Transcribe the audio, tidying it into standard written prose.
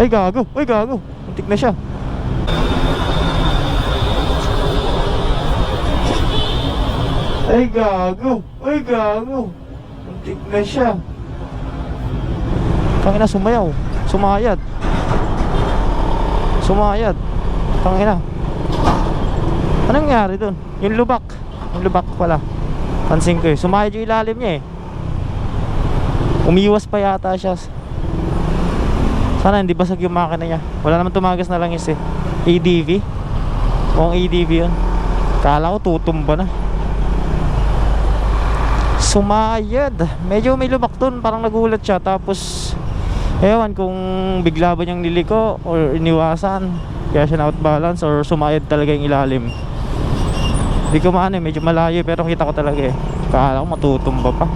Ay gago, ay gago. Muntik na siya. Ay gago, ay gago. Muntik na siya. Tangina, sumayaw. Sumayad. Sumayad. Tangina. Anong nangyari dun? Yung lubak. Yung lubak pala. Pansin ko eh. Sumayad yung ilalim niya eh. Umiwas pa yata siya. Sana hindi basag yung makina niya. Wala naman tumagas na langis eh. ADV. Mukhang ADV yun. Kala ko tutumba na. Sumayad. Medyo may lubak dun. Parang nagulat siya. Tapos ewan kung bigla ba niyang niliko or iniwasan, kaya siya na out balance, or sumayad talaga yung ilalim. Hindi ko maano eh. Medyo malayo pero kita ko talaga eh. Kala ko matutumba pa.